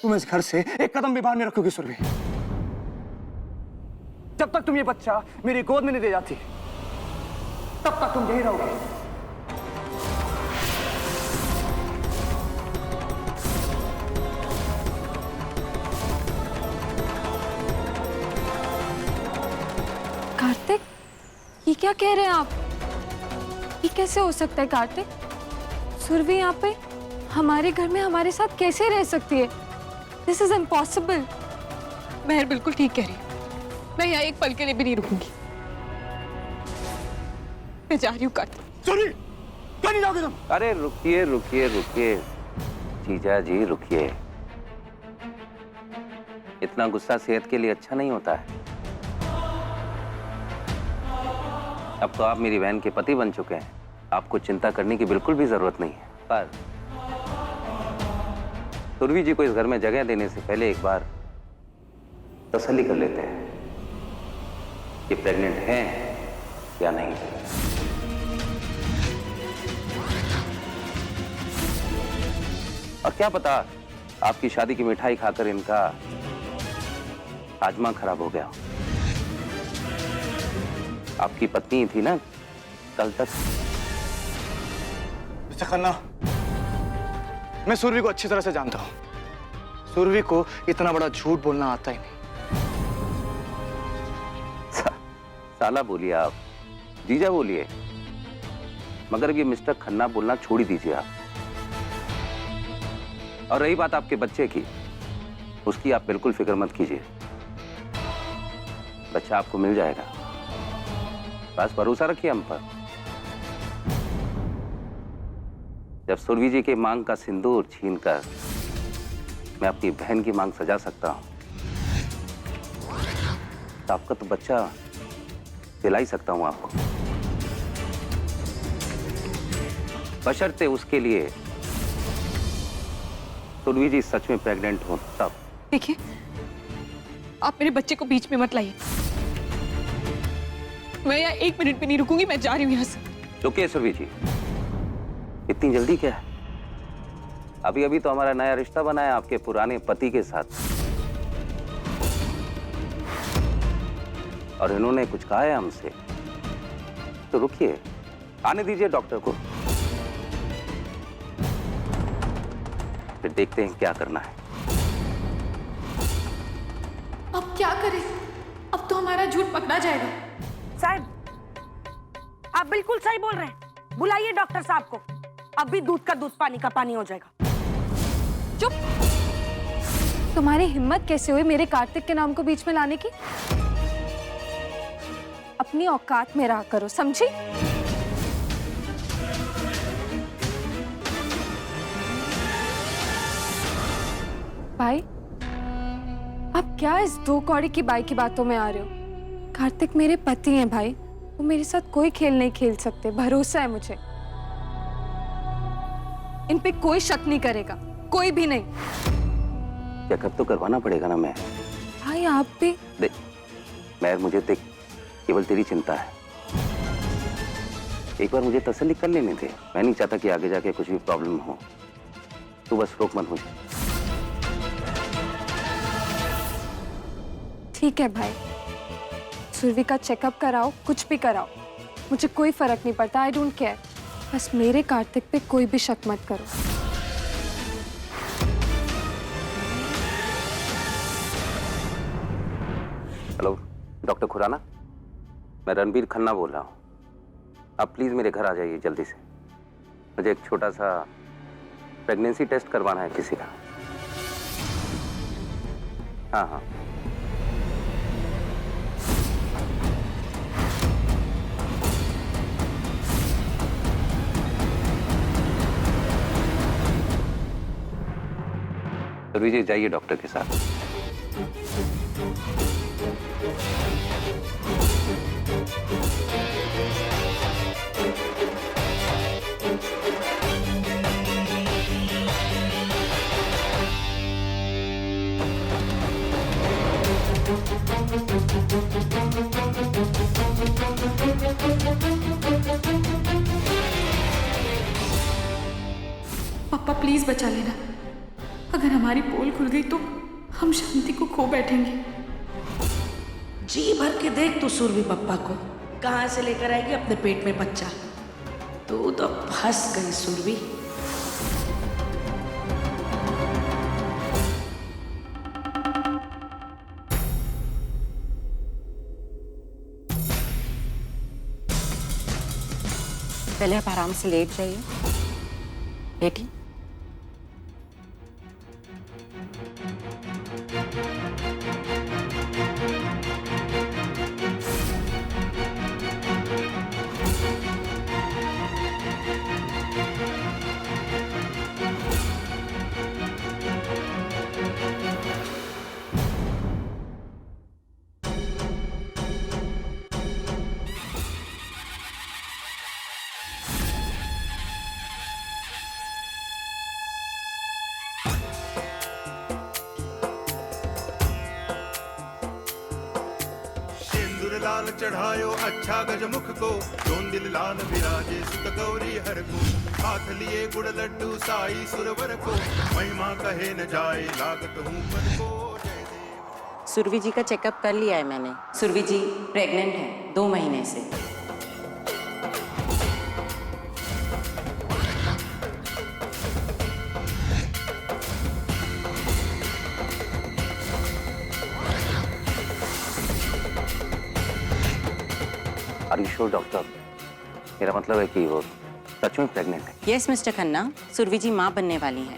तुम इस घर से एक कदम भी बाहर नहीं रखोगी सुरभि। जब तक तुम ये बच्चा मेरी गोद में नहीं दे जाती तब तक तुम यही रहोगे। कार्तिक, ये क्या कह रहे हैं आप? ये कैसे हो सकता है कार्तिक? सुरभि यहाँ पे हमारे घर में हमारे साथ कैसे रह सकती है? This is impossible. महर बिल्कुल ठीक कह रही है। मैं यहाँ एक पल के लिए भी नहीं रुकूंगी। मैं जा रही हूँ कार्तिक। सुरभि, क्या नहीं जाओगे तुम? अरे रुकिए रुकिए रुकिए जीजा जी, रुकिए। इतना गुस्सा सेहत के लिए अच्छा नहीं होता है। अब तो आप मेरी बहन के पति बन चुके हैं, आपको चिंता करने की बिल्कुल भी जरूरत नहीं है। पर सुरभि जी को इस घर में जगह देने से पहले एक बार तसल्ली कर लेते हैं कि प्रेग्नेंट हैं या नहीं। और क्या पता आपकी शादी की मिठाई खाकर इनका हाजमा खराब हो गया। आपकी पत्नी थी ना कल तक। मिस्टर खन्ना, मैं सुरभि को अच्छी तरह से जानता हूं। सुरभि को इतना बड़ा झूठ बोलना आता ही नहीं। साला बोलिए आप, जीजा बोलिए, मगर ये मिस्टर खन्ना बोलना छोड़ ही दीजिए आप। और रही बात आपके बच्चे की, उसकी आप बिल्कुल फिक्र मत कीजिए। बच्चा आपको मिल जाएगा, बस भरोसा रखिए हम पर। जब सुरभि जी के मांग का सिंदूर छीनकर मैं अपनी बहन की मांग सजा सकता हूं, तो आपका तो बच्चा दिला ही सकता हूं आपको, बशर्ते उसके लिए सुरभि जी सच में प्रेग्नेंट हो तब। देखिए, आप मेरे बच्चे को बीच में मत लाइए। मैं यहाँ एक मिनट भी नहीं रुकूंगी। मैं जा रही हूँ यहाँ से। रुकिए सुरभि जी, इतनी जल्दी क्या है? अभी अभी तो हमारा नया रिश्ता बना है आपके पुराने पति के साथ, और इन्होंने कुछ कहा है हमसे। तो रुकिए, आने दीजिए डॉक्टर को, फिर देखते हैं क्या करना है। अब क्या करें? अब तो हमारा झूठ पकड़ा जाएगा। साहब, आप बिल्कुल सही बोल रहे हैं। बुलाइए डॉक्टर साहब को। अभी दूध का दूध, पानी का पानी हो जाएगा। चुप! तुम्हारी हिम्मत कैसे हुई मेरे कार्तिक के नाम को बीच में लाने की? अपनी औकात में रहा करो, समझी? भाई, आप क्या इस दो कौड़ी की बाई की बातों में आ रहे हो? कार्तिक मेरे पति हैं भाई, वो मेरे साथ कोई खेल नहीं खेल सकते, भरोसा है मुझे। इन पे कोई शक नहीं करेगा, कोई भी नहीं। चेकअप तो करवाना पड़ेगा ना। मैं भाई आप भी देख मैं, मुझे देख, केवल तेरी चिंता है। एक बार मुझे तसल्ली कर लेने दे। मैं नहीं चाहता कि आगे जाके कुछ भी प्रॉब्लम हो। तू बस रोक मत मुझे। ठीक है भाई, सुरभि का चेकअप कराओ, कुछ भी कराओ, मुझे कोई फर्क नहीं पड़ता। I don't care. बस मेरे कार्तिक पे कोई भी शक मत करो। हेलो डॉक्टर खुराना, मैं रणबीर खन्ना बोल रहा हूँ। आप प्लीज मेरे घर आ जाइए जल्दी से। मुझे एक छोटा सा प्रेगनेंसी टेस्ट करवाना है किसी का। हाँ हाँ, तो विजय जाइए डॉक्टर के साथ। पापा प्लीज बचा लेना। अगर हमारी पोल खुल गई तो हम शांति को खो बैठेंगे। जी भर के देख तू सुरभि पप्पा को, कहाँ से लेकर आएगी अपने पेट में बच्चा। तू तो फंस गई सुरभि। पहले आप आराम से लेट जाइए। लेटी। लाल चढ़ायो अच्छा गजमुख को, जोन दिल लाल विराजे सुत गौरी हर को। हाथ लिए गुड़ लड्डू साई सुरवर को, महिमा कहे न जाए लागत हूँ पद को। जय देव। सुरभि जी का चेकअप कर लिया है मैंने। सुरभि जी प्रेग्नेंट है 2 महीने से। Are you sure doctor? मेरा मतलब है कि वो सच में प्रेग्नेंट है। यस मिस्टर खन्ना, सुरभि जी माँ बनने वाली है।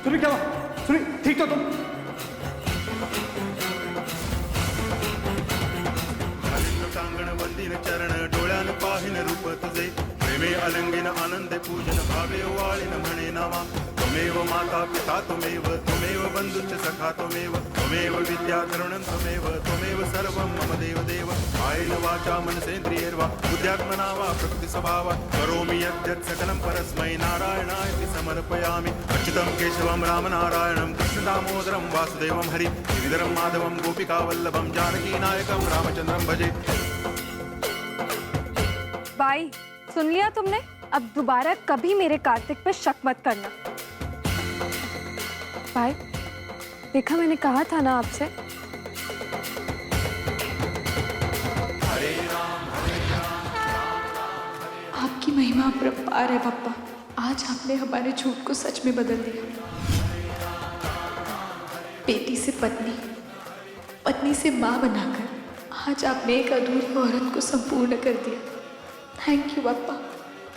सुनी क्या हुआ? सुनी ठीक तो तुम? टांगण वंदिन चरण डोळ्यान पाहिन रूप तुझे, प्रेमे अलंगिन आनंद पूजन भावे वाळिन म्हणे नामा। त्वमेव माता पिता त्वमेव, त्वमेव बंधुश्च सखा त्वमेव, त्वमेव विद्या करुणं त्वमेव, त्वमेव सर्वं मम देव देव। कायेन वाचा मनसेन्द्रियैर्वा बुद्ध्यात्मना वा प्रकृति स्वभावात् करोमि यद्यत् सकलं परस्मै नारायणाय समर्पयामि। अच्युतं केशवं रामनारायणं कृष्ण दामोदरं वासुदेवं हरि गिरिधरं माधवं गोपिकावल्लभं जानकी नायकं रामचंद्रं भजे। भाई सुन लिया तुमने? अब दोबारा कभी मेरे कार्तिक पे शक मत करना। भाई देखा, मैंने कहा था ना आपसे। आपकी महिमा अपरंपार है पप्पा। आज आपने हमारे झूठ को सच में बदल दिया। बेटी से पत्नी, पत्नी से माँ बनाकर आज आपने एक अधूरी औरत को संपूर्ण कर दिया। थैंक यू पप्पा।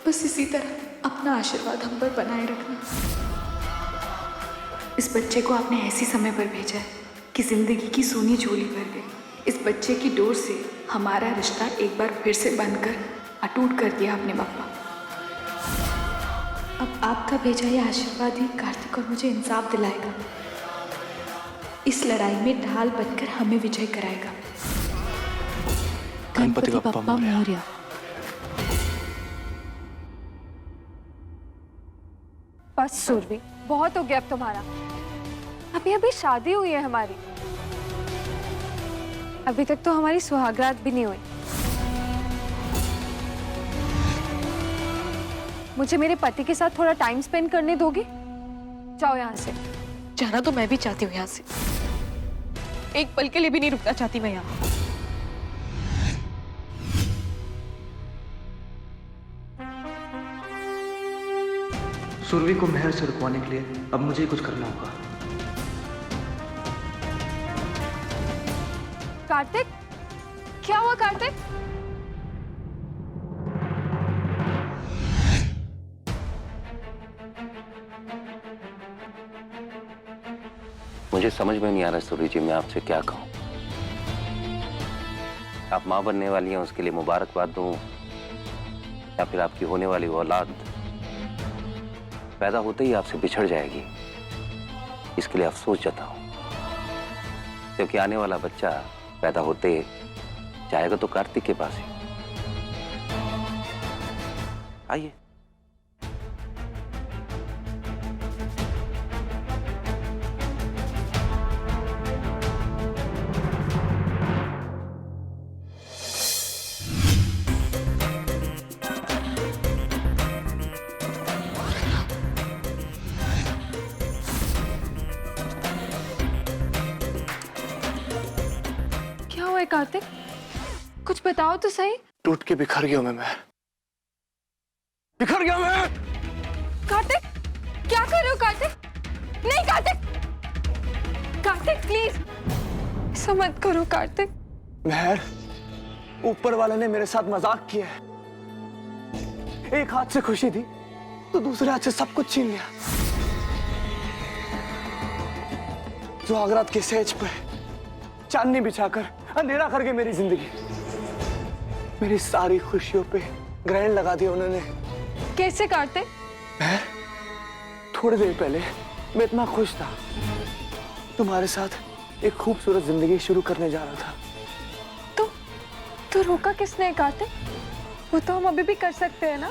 बस इसी तरह अपना आशीर्वाद हम पर बनाए रखना। इस बच्चे को आपने ऐसी समय पर भेजा है कि जिंदगी की सोनी झोली भर गई। इस बच्चे की डोर से हमारा रिश्ता एक बार फिर से बनकर अटूट कर दिया आपने पापा। अब आपका भेजा यह आशीर्वाद ही कार्तिक और मुझे इंसाफ दिलाएगा। इस लड़ाई में ढाल बनकर हमें विजय कराएगा। गणपति बप्पा मोरया। बस सुरभि, बहुत हो गया अब तुम्हारा। अभी शादी हुई है हमारी, अभी तक तो हमारी सुहागरात भी नहीं हुई। मुझे मेरे पति के साथ थोड़ा टाइम स्पेंड करने दोगे? जाओ यहाँ से। जाना तो मैं भी चाहती हूँ यहाँ से। एक पल के लिए भी नहीं रुकना चाहती मैं यहाँ। सुरभि को महल से रुकवाने के लिए अब मुझे ही कुछ करना होगा। कार्तिक, क्या हुआ कार्तिक? मुझे समझ में नहीं आ रहा सुरभि जी, मैं आपसे क्या कहूं। आप मां बनने वाली हैं, उसके लिए मुबारकबाद दूं, या फिर आपकी होने वाली औलाद पैदा होते ही आपसे बिछड़ जाएगी, इसके लिए अफसोस जताऊं। क्योंकि आने वाला बच्चा पैदा होते जाएगा तो कार्तिक के पास ही। आइए। कार्तिक? कुछ बताओ तो सही। टूट के बिखर गया हूं मैं। बिखर गया मैं। कार्तिक, क्या कर रहे हो कार्तिक? नहीं कार्तिक, कार्तिक प्लीज ऐसा मत करो कार्तिक। मेहर, ऊपर वाले ने मेरे साथ मजाक किया है। एक हाथ से खुशी दी तो दूसरे हाथ से सब कुछ छीन लिया। सुहागरात के सेज पे चांदनी बिछाकर अंधेरा कर गई मेरी जिंदगी। मेरी सारी खुशियों पे ग्रहण लगा दिया उन्होंने। कैसे कार्तिक? मैं थोड़ी देर पहले मैं इतना खुश था, तुम्हारे साथ एक खूबसूरत जिंदगी शुरू करने जा रहा था। तो रोका किसने कार्तिक? वो तो हम अभी भी कर सकते हैं ना।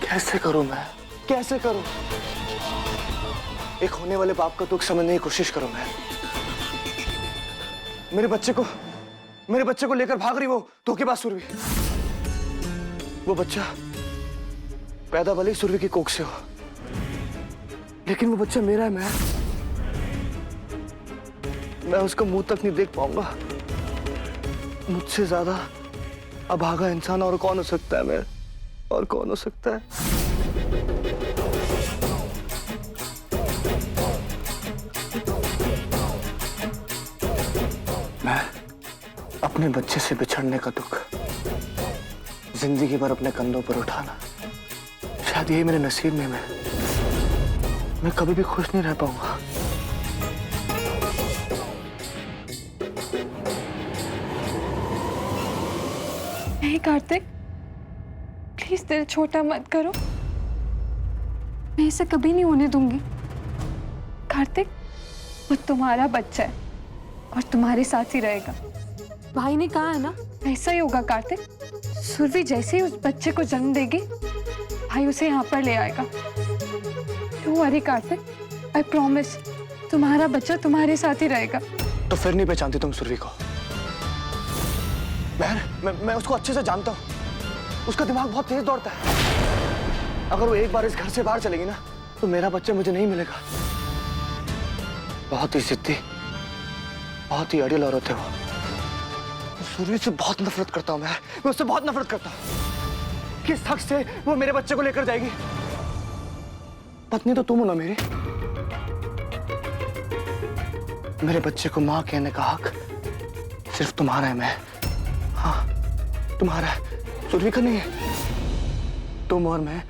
कैसे करूं मैं, कैसे करूं? एक होने वाले बाप का दुख समझने की कोशिश करूं मैं। मेरे बच्चे को लेकर भाग रही वो धोखेबाज सुरभि। वो बच्चा पैदा भले ही सुरभि की कोख से हो, लेकिन वो बच्चा मेरा है। मैं उसका मुंह तक नहीं देख पाऊंगा। मुझसे ज्यादा अभागा इंसान और कौन हो सकता है? मैं और कौन हो सकता है? मैं अपने बच्चे से बिछड़ने का दुख जिंदगी भर अपने कंधों पर उठाना, शायद यही मेरे नसीब में। मैं कभी भी खुश नहीं रह पाऊंगा। नहीं कार्तिक, प्लीज दिल छोटा मत करो। मैं इसे कभी नहीं होने दूंगी। कार्तिक, वो तुम्हारा बच्चा है और तुम्हारे साथ ही रहेगा। भाई ने कहा है ना, ऐसा ही होगा कार्तिक। सुरभि जैसे ही उस बच्चे को जन्म देगी, भाई उसे यहाँ पर ले आएगा। Don't worry Kartik, I promise, तुम्हारा बच्चा तुम्हारे साथ ही रहेगा। तो फिर नहीं पहचानती तुम सुरभि को? मैं उसको अच्छे से जानता हूँ। उसका दिमाग बहुत तेज दौड़ता है। अगर वो एक बार इस घर से बाहर चलेगी ना, तो मेरा बच्चा मुझे नहीं मिलेगा। बहुत ही जिद्दी, बहुत ही अड़ियल औरत है वो। सुरभि से बहुत नफरत करता हूँ मैं उससे बहुत नफरत करता हूँ। किस हक से वो मेरे बच्चे को लेकर जाएगी? पत्नी तो तुम हो ना मेरी। मेरे बच्चे को माँ कहने का हक सिर्फ तुम्हारा है। मैं, हाँ, तुम्हारा है, सुरभि का नहीं है। तुम और मैं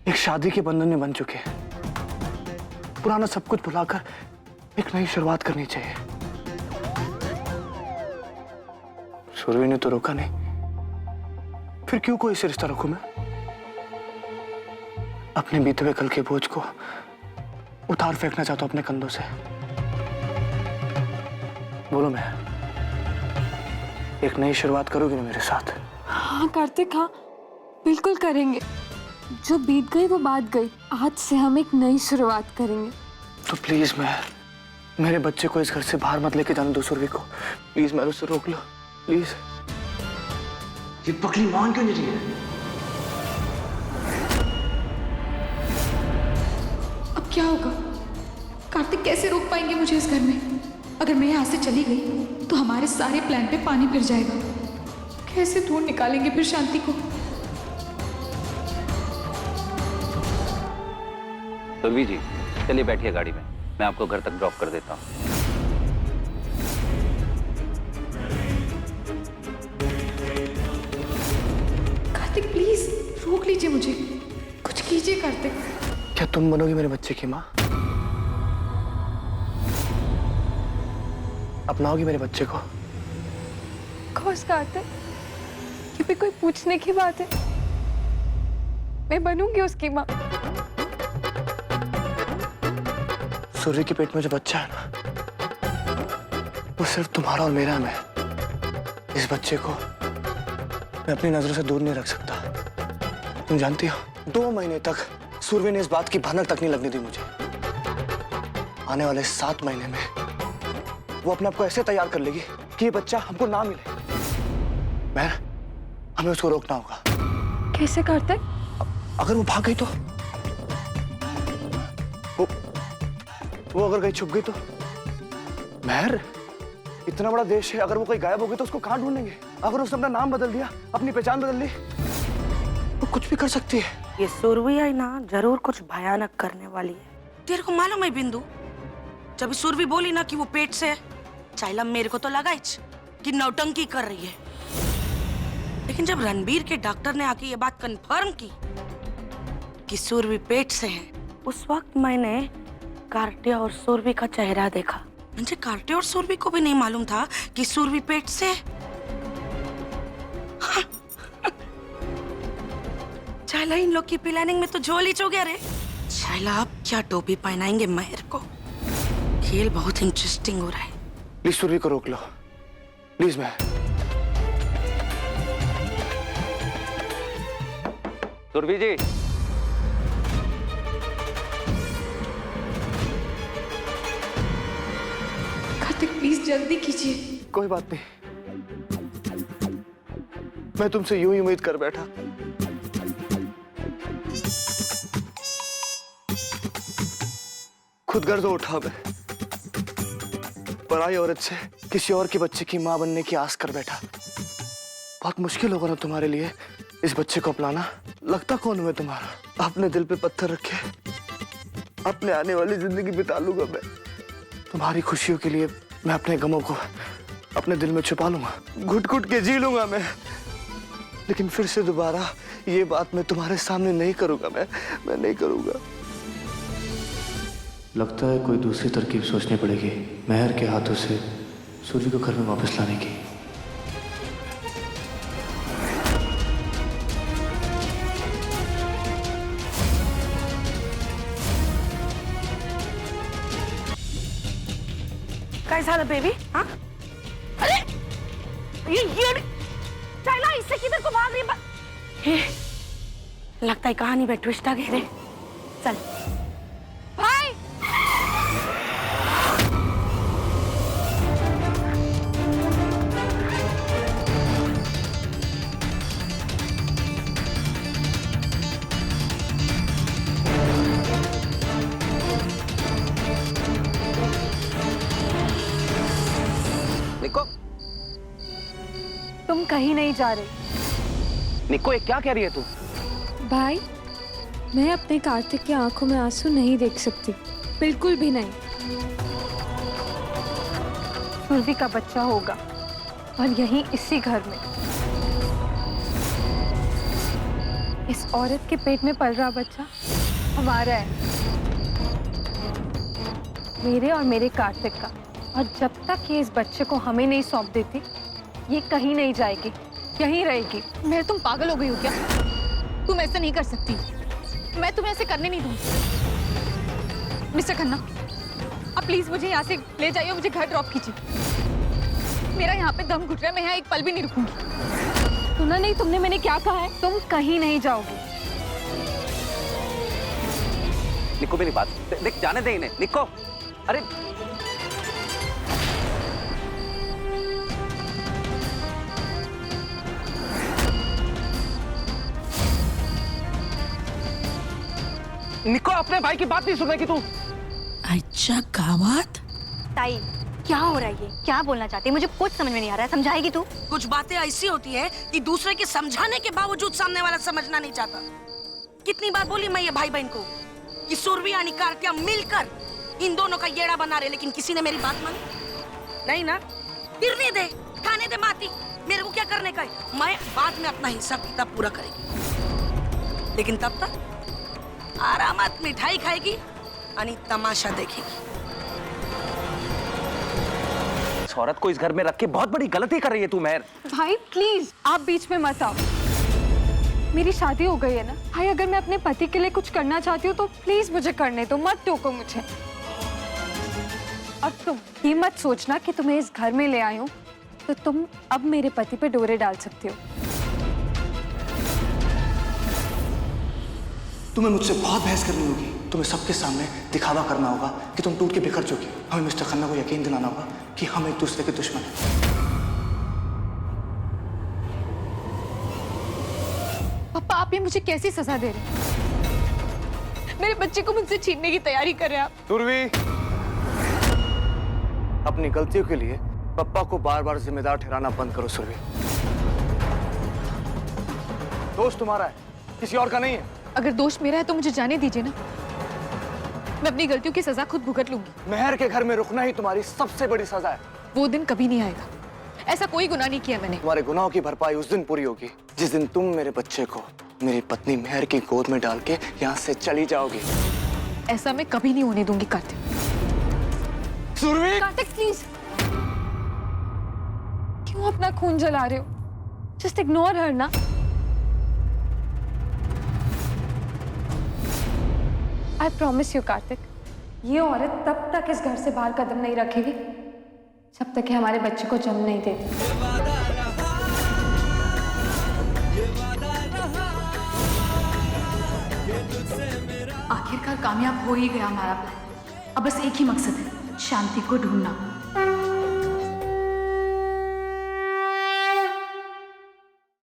एक शादी के बंधन में बन चुके हैं। पुराना सब कुछ भुलाकर एक नई शुरुआत करनी चाहिए। सुरभि ने तो रोका नहीं, फिर क्यों कोई ऐसे रिश्ता रखूं मैं? अपने बीते हुए कल के बोझ को उतार फेंकना चाहता हूं अपने कंधों से। बोलो, मैं एक नई शुरुआत करोगी ना मेरे साथ? हाँ कार्तिक, हाँ बिल्कुल करेंगे। जो बीत गई वो बात गई। आज से हम एक नई शुरुआत करेंगे। तो प्लीज मेरे बच्चे को इस घर से बाहर मत लेके जाने दो सुरभि को। प्लीज मैं उससे रोक लो, प्लीज। ये पकड़ी मान क्यों नहीं रही है? अब क्या होगा? कार्तिक कैसे रोक पाएंगे मुझे इस घर में? अगर मैं यहाँ से चली गई तो हमारे सारे प्लान पे पानी फिर जाएगा। कैसे ढूंढ निकालेंगे फिर शांति को? सुरभि जी, चलिए बैठिए गाड़ी में, मैं आपको घर तक ड्रॉप कर देता हूँ। कार्तिक प्लीज रोक लीजिए मुझे, कुछ कीजिए कार्तिक। क्या तुम बनोगी मेरे बच्चे की माँ? अपनाओगी मेरे बच्चे को? खोस कार्तिक, ये भी कोई पूछने की बात है? मैं बनूंगी उसकी माँ। सूर्य के पेट में जो बच्चा है ना, वो सिर्फ तुम्हारा और मेरा है। मैं इस बच्चे को मैं अपनी नजरों से दूर नहीं रख सकता। तुम जानती हो, 2 महीने तक सूर्य ने इस बात की भनक तक नहीं लगने दी मुझे। आने वाले 7 महीने में वो अपने आप को ऐसे तैयार कर लेगी कि ये बच्चा हमको ना मिले। मैं, हमें उसको रोकना होगा। कैसे कार्तिक? अगर वो भाग गई तो? वो अगर कहीं छुप गई तो? महर, इतना बड़ा देश है, अगर वो कोई गायब हो गई तो उसको कहाँ ढूंढेंगे? अगर उसने अपना नाम बदल दिया, अपनी पहचान बदल ली, वो कुछ भी कर सकती है। ये सुरभि है ना, जरूर कुछ भयानक करने वाली है। तेरे को मालूम है बिंदु, जब सुरभि बोली ना कि वो पेट से है, चाइला मेरे को तो लगा ही कि नौटंकी कर रही है। लेकिन जब रणबीर के डॉक्टर ने आके ये बात कंफर्म की कि सुरभि पेट से है, उस वक्त मैंने कार्तिया और सुरभि का चेहरा देखा। मुझे कार्तिया और सुरभि को भी नहीं मालूम था कि सुरभि पेट से है। हाँ। चाइला इन लोग की प्लानिंग में तो झोल ही चो गया रे। चाइला अब क्या टोपी पहनाएंगे महर को? खेल बहुत इंटरेस्टिंग हो रहा है। प्लीज सुरभि को रोक लो, प्लीज। मैं सुरभि जी, कार्तिक प्लीज जल्दी कीजिए। कोई बात नहीं, मैं तुमसे यूं ही उम्मीद कर बैठा। खुद गर्ज उठा मैं, पराई औरत से किसी और के बच्चे की मां बनने की आस कर बैठा। बहुत मुश्किल होगा ना तुम्हारे लिए इस बच्चे को अपनाना। लगता कौन हुआ तुम्हारा? अपने दिल पे पत्थर रखे अपने आने वाली जिंदगी बिता लूंगा मैं। तुम्हारी खुशियों के लिए मैं अपने गमों को अपने दिल में छुपा लूंगा, घुट घुट के जी लूंगा मैं। लेकिन फिर से दोबारा ये बात मैं तुम्हारे सामने नहीं करूंगा। मैं नहीं करूंगा। लगता है कोई दूसरी तरकीब सोचनी पड़ेगी महर के हाथों से सूर्य को घर में वापस लाने की। कैसा है बेबी? हाँ? अरे ये चाइना इससे किधर को भाग रही है? लगता है कहानी में ट्विस्ट आ गई रे। चल भाई, निको, तुम कहीं नहीं जा रहे। निको, ये क्या कह रही है तू? भाई, मैं अपने कार्तिक की आंखों में आंसू नहीं देख सकती, बिल्कुल भी नहीं। सुरभि का बच्चा होगा और यहीं इसी घर में। इस औरत के पेट में पल रहा बच्चा हमारा है, मेरे और मेरे कार्तिक का। और जब तक ये इस बच्चे को हमें नहीं सौंप देती, ये कहीं नहीं जाएगी, यहीं रहेगी। मैं तुम पागल हो गई हो क्या? तुम ऐसा नहीं कर सकती। मैं तुम्हें ऐसे करने नहीं दूंगी। मिस्टर खन्ना, आप प्लीज मुझे यहाँ से ले जाइए, मुझे घर ड्रॉप कीजिए। मेरा यहाँ पे दम घुट रहा है, मैं यहाँ एक पल भी नहीं रुकूंगी। सुना नहीं तुमने मैंने क्या कहा है? तुम कहीं नहीं जाओगी। निको, मेरी बात देख, जाने दे इन्हें। निको, अरे निको, अपने भाई की बात नहीं सुनेगी तू? अच्छा गावात ताई, क्या हो रहा है ये? क्या बोलना चाहती है? मुझे कुछ समझ में नहीं आ रहा है, समझाएगी तू? कुछ बातें ऐसी होती है कि दूसरे के समझाने के बावजूद सामने वाला समझना नहीं चाहता। कितनी बार बोली मैं ये भाई बहन को कि सुरभि और कार्तिया मिलकर इन दोनों का येड़ा बना रहे, लेकिन किसी ने मेरी बात मानी नहीं ना। गिरने दे, खाने दे माती, मेरे को क्या करने का है? मैं बाद में अपना हिसाब किताब पूरा करेगी, लेकिन तब तक आरामत मिठाई खाएगी और तमाशा देखेगी। इस औरत को इस घर में रख के बहुत बड़ी गलती कर रही है तू महर। भाई प्लीज, आप बीच में मत आओ। मेरी शादी हो गई है ना भाई। अगर मैं अपने पति के लिए कुछ करना चाहती हूँ तो प्लीज मुझे करने दो, मत टोको मुझे। और तुम ये मत सोचना कि तुम्हें इस घर में ले आई हूँ तो तुम अब मेरे पति पे डोरे डाल सकते हो। तुम्हें मुझसे बहुत बहस करनी होगी। तुम्हें सबके सामने दिखावा करना होगा कि तुम टूट के बिखर चुके हो। हमें मिस्टर खन्ना को यकीन दिलाना होगा कि हम एक दूसरे के दुश्मन हैं। पापा, आप ये मुझे कैसी सजा दे रहे हैं? मेरे बच्चे को मुझसे छीनने की तैयारी कर रहे हैं आप। सुरभि, अपनी गलतियों के लिए पप्पा को बार बार जिम्मेदार ठहराना बंद करो सुरभि। दोस्त तुम्हारा है, किसी और का नहीं है। अगर दोष मेरा है तो मुझे जाने दीजिए ना, मैं अपनी गलतियों की सजा खुद भुगत लूंगी। मेहर के घर में रुकना ही तुम्हारी सबसे बड़ी सजा है। वो दिन कभी नहीं आएगा, ऐसा कोई गुनाह नहीं किया मैंने। तुम्हारे गुनाहों की भरपाई उस दिन पूरी होगी जिस दिन तुम मेरे बच्चे को मेरी पत्नी मेहर की गोद में डाल के यहाँ से चली जाओगी। ऐसा मैं कभी नहीं होने दूंगी कार्तिक। सुरभि! कार्तिक प्लीज, क्यों अपना खून जला रहे हो? जस्ट इग्नोर हर ना। आई प्रॉमिस यू कार्तिक, ये औरत तब तक इस घर से बाहर कदम नहीं रखेगी जब तक कि हमारे बच्चे को जन्म नहीं देती। आखिरकार कामयाब हो ही गया हमारा प्लान। अब बस एक ही मकसद है, शांति को ढूंढना।